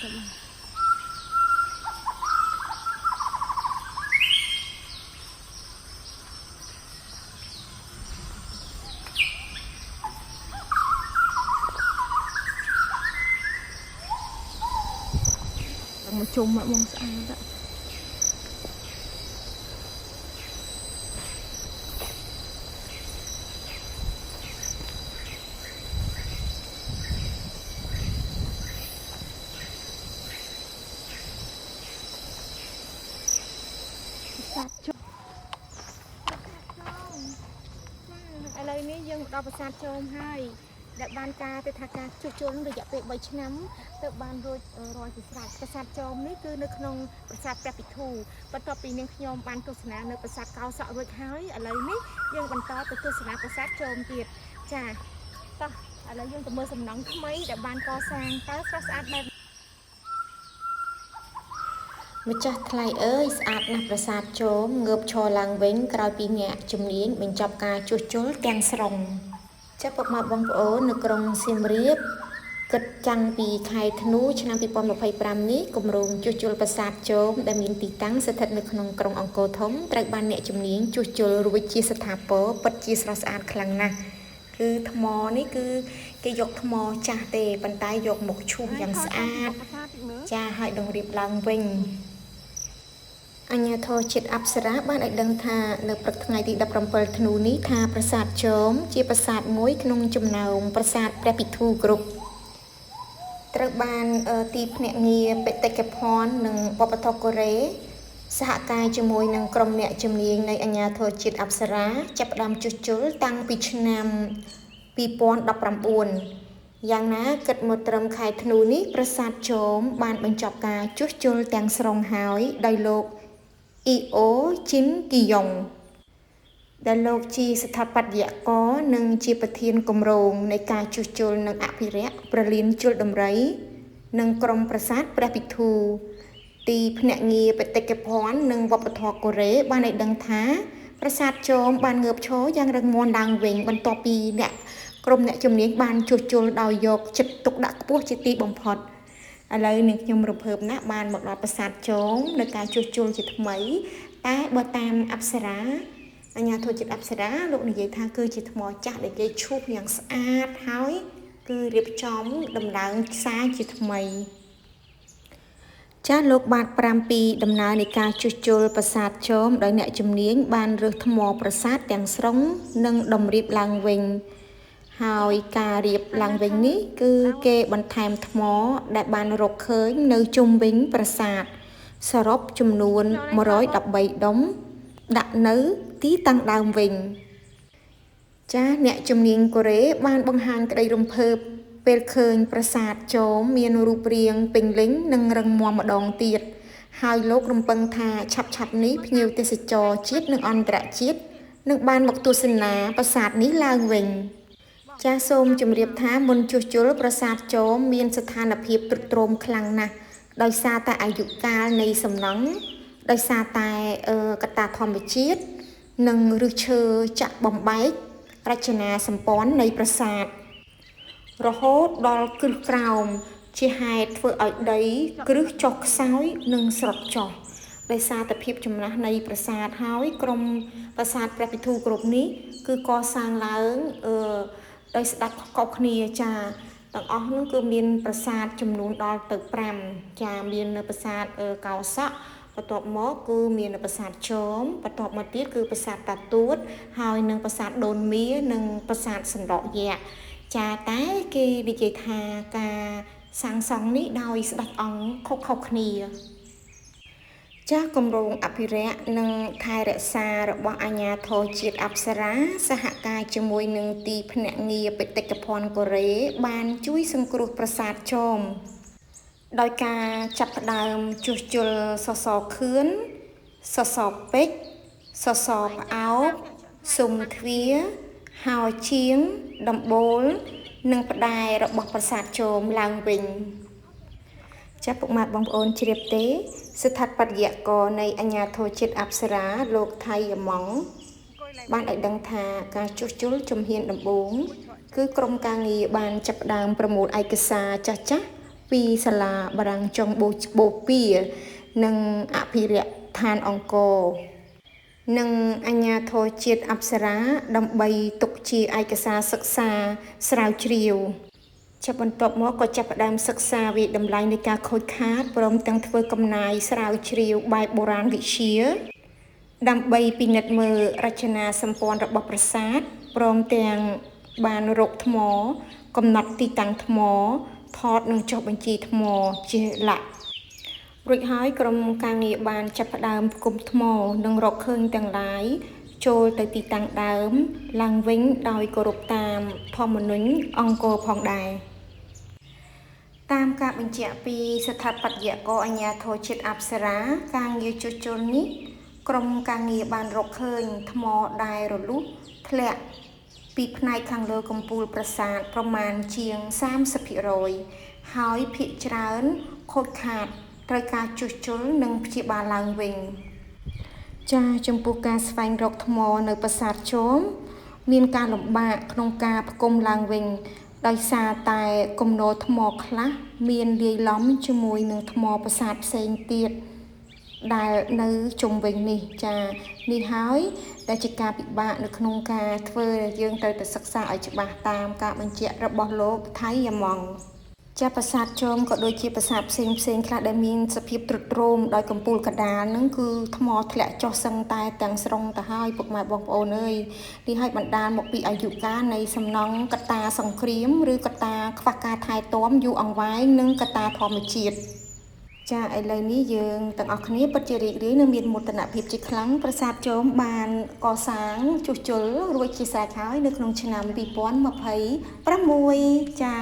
một chùm mà mong sao đóឥឡូវនេះយើងដល់ប្រាសាទជោមហើយដែលបានការទៅថាការជួសជុលរយៈពេល3ឆ្នាំទៅបានរួចរាល់ជាស្រេចប្រាសាទជោមនេះគឺនៅក្នុងប្រាសាទព្រះពិធូបន្ទាប់ពីនាងខ្ញុំបានទស្សនានៅប្រាសាទកោសក់រួចហើយឥឡូវនេះយើងបន្តទៅទស្សនាប្រាសាទជោមទៀតចាតោះឥឡូវយើងទៅមើលសំណង់ថ្មីដែលបានកសាងតើស្រស់ស្អាតបែបម្ចាស់ថ្លៃអើយស្អាតណាស់ប្រាសាទជោមងើបឈរឡើងវិញក្រោយពីអ្នកជំនាញបញ្ចប់ការជួសជុលទាំងស្រុងចាប់ពុកម៉ែបងប្អូននៅក្រុងសៀមរាបគិតចាំងពីខែធ្នូឆ្នាំ2025នេះគម្រោងជួសជុលប្រាសាទជោមដែលមានទីតាំងស្ថិតនៅក្នុងក្រុងអង្គរធំត្រូវបានអ្នកជំនាញជួសជុលរួចជាស្ថាពរពិតជាស្រស់ស្អាតខ្លាំងណាស់គឺថ្មនេះគឺគេយកថ្មចាស់ទេប៉ុន្តែយកមកឈូសយ៉ាងស្អាតចាឲ្យដងរៀបឡើងវិញអញ្ញាធរជាតិអប្សរាបានឲ្យដឹងថានៅព្រឹកថ្ងៃទី17ធ្នូនេះថាប្រាសាទជោមជាប្រាសាទមួយក្នុងចំណោមប្រាសាទព្រះពិធូគ្រប់ត្រូវបានទីភ្នាក់ងារបេតិកភណ្ឌនិងវប្បធម៌កូរ៉េសហការជាមួយនឹងក្រុមអ្នកជំនាញនៃអញ្ញាធរជាតិអប្សរាចាប់ផ្ដើមជួសជុលតាំងពីឆ្នាំ2019យ៉ាងណាគិតមកត្រឹមខែធ្នូនេះប្រាសាទជោមបានបញ្ចប់ការជួសជុលទាំងស្រុងហើយដោយលោកអ៊ីអូជីនគីយ៉ុងដែលលោកជាស្ថាបត្យករនិងជាប្រធានគម្រោងនៃការជួសជុលនិងអភិរក្សប្រលានជលដំរីនិងក្រុមប្រាសាទព្រះពិធូទីភ្នាក់ងារបេតិកភណ្ឌនិងវប្បធម៌កូរ៉េបានឲ្យដឹងថាប្រាសាទជោមបានងើបឈរយ៉ាងរឹងមាំឡើងវិញបន្ទាប់ពីក្រុមអ្នកជំនាញបានជួសជុលដោយយកចិត្តទុកដាក់ខ្ពស់ជាទីបំផុតឥឡូវនេះខ្ញុំរំភើបណាស់បានមកដល់ប្រាសាទជោមនៅការជួសជុលជាថ្មីតែបើតាមអប្សរាអញ្ញាធរជាតិអប្សរាលោកនិយាយថាគឺជាថ្មចាស់ដែលគេឈូសយ៉ាងស្អាតហើយគឺរៀបចំដំឡើងខ្សែជាថ្មីចាស់លោកបាទ5ពីដំណើរនៃការជួសជុលប្រាសាទជោមដោយអ្នកជំនាញបានរើសថ្មប្រាសាទទាំងស្រុងនិងតម្រៀបឡើងវិញហើយការរៀបឡើងវិញនេះគឺគេបន្ថែមថ្មដែលបានរកឃើញនៅជុំវិញប្រាសាទសរុបចំនួន113ដុំដាក់នៅទីតាំងដើមវិញចាអ្នកជំនាញកូរ៉េបានបង្ហាញក្តីរំភើបពេលឃើញប្រាសាទជោមមានរូបរាងពេញលេញនិងរឹងមាំម្ដងទៀតហើយលោករំពឹងថាឆាប់ៗនេះភ្ញៀវទេសចរជាតិនិងអន្តរជាតិនឹងបានមកទស្សនាប្រាសាទនេះឡើងវិញចាសសូមជម្រាបថាមុនជួសជុលប្រាសាទជោមមានស្ថានភាពទ្រុឌទ្រោមខ្លាំងណាស់ដោយសារតែអាយុកាលនៃសំណង់ដោយសារតែកត្តាធម្មជាតិនិងឫសឈើចាក់បំបែករចនាសម្ព័ន្ធនៃប្រាសាទរហូតដល់គ្រឹះក្រោមជាហេតុធ្វើឲ្យដីគ្រឹះចុះខ្សោយនិងស្រុតចុះដោយសារតែភាពចំណាស់នៃប្រាសាទហើយក្រុមប្រាសាទព្រះពិធូគ្រប់នេះគឺកសាងឡើងដោយស្ដេចខុសគ្នាចាទាំងអស់នោះគឺមានប្រាសាទចំនួនដល់ទៅ5ចាមាននៅប្រាសាទកោសក់បន្ទាប់មកគឺមាននៅប្រាសាទជោមបន្ទាប់មកទៀតគឺប្រាសាទតាទួតហើយនឹងប្រាសាទដូនមៀនិងប្រាសាទសណ្ដកយក្សចាតែគេនិយាយថាការសាងសង់នេះដោយស្ដេចអង្គខុសគ្នាចាស់គម្រោងអភិរក្សនិងថែរក្សារបស់អាជ្ញាធរជាតិអប្សរាសហការជាមួយនឹងទីភ្នាក់ងារបេតិកភណ្ឌកូរ៉េបានជួយសង្គ្រោះប្រាសាទជោមដោយការចាប់ផ្ដើមជួសជុលសសរខឿនសសរពេជ្រសសរផ្អោបស៊ុមទ្វារហោជាងដំបូលនិងផ្តែររបស់ប្រាសាទជោមឡើងវិញចាប់ពុកម៉ែបងប្អូនជ្រាបទេស្ថាបត្យករនៃអញ្ញាធរជាតិអប្សរាលោកថៃយម៉ង់បានឲ្យដឹងថាការជួសជុលជំហានដំបូងគឺក្រុមការងារបានចាប់ផ្ដើមប្រមូលឯកសារចាស់ៗ ពីសាលាបារាំងចុងបូព៌ានិងអភិរក្សឋានអង្គរនិងអាជ្ញាធរជាតិអប្សរាដើម្បីទុកជាឯកសារសិក្សាស្រាវជ្រាវចាប់បន្ទាប់មកក៏ចាប់ផ្ដើមសិក្សាវិតម្លៃនៃការខូចខាតព្រមទាំងធ្វើកំណាយស្រាវជ្រាវបែបបុរាណវិទ្យាដើម្បីពិនិត្យមើលរចនាសម្ព័ន្ធរបស់ប្រាសាទព្រមទាំងបានរកថ្មកំណត់ទីតាំងថ្មថតនិងចុះបញ្ជីថ្មជាលក្ខរួចហើយក្រុមការងារបានចាប់ផ្ដើមផ្គុំថ្មនិងរកឃើញទាំងឡាយចូលទៅទីតាំងដើមឡើងវិញដោយគោរពតាមធម្មនុញ្ញអង្គរផងដែរតាមការបញ្ជាក់ពីស្ថាបត្យករអាជ្ញាធរជាតិអប្សរាការងារជួសជុលនេះក្រុមការងារបានរកឃើញថ្មដែលរលុះធ្លាក់ពីផ្នែកខាងលើកំពូលប្រាសាទប្រមាណជាង 30% ហើយភាគច្រើនខូចខាតត្រូវការជួសជុលនិងព្យាបាលឡើងវិញចាចំពោះការស្វែងរកថ្មនៅប្រាសាទជមមានការលំបាកក្នុងការផ្គុំឡើងវិញដោយសារតែគំនរថ្មខ្លះមានលាយឡំជាមួយនឹងថ្មប្រាសាទផ្សេងទៀតដែលនៅជុំវិញនេះចានេះហើយដែលជាការពិបាកនៅក្នុងការធ្វើយើងត្រូវតែសិក្សាឲ្យច្បាស់តាមការបញ្ជាក់របស់លោកថៃយ៉ាម៉ង់ចាប្រាសាទជមក៏ដូចជាប្រាសាទផ្សេងខ្លះដែលមានសភាពទ្រុឌទ្រោមដោយកំពូលកដាលហ្នឹងគឺថ្មធ្លាក់ចុះសឹងតែទាំងស្រុងទៅហើយពុកម៉ែបងប្អូនអើយនេះហើយបណ្ដាលមកពីអាយុកាលនៃសំណង់កត្តាសង្គ្រាមឬកត្តាខ្វះការថែទាំយូរអង្វែងនិងកត្តាធម្មជាតិចាឥឡូវនេះយើងទាំងអស់គ្នាពិតជារីករាយនិងមានមោទនភាពជាខ្លាំងប្រាសាទជមបានកសាងជួសជុលរួចជាស្រេចហើយនៅក្នុងឆ្នាំ2026ចា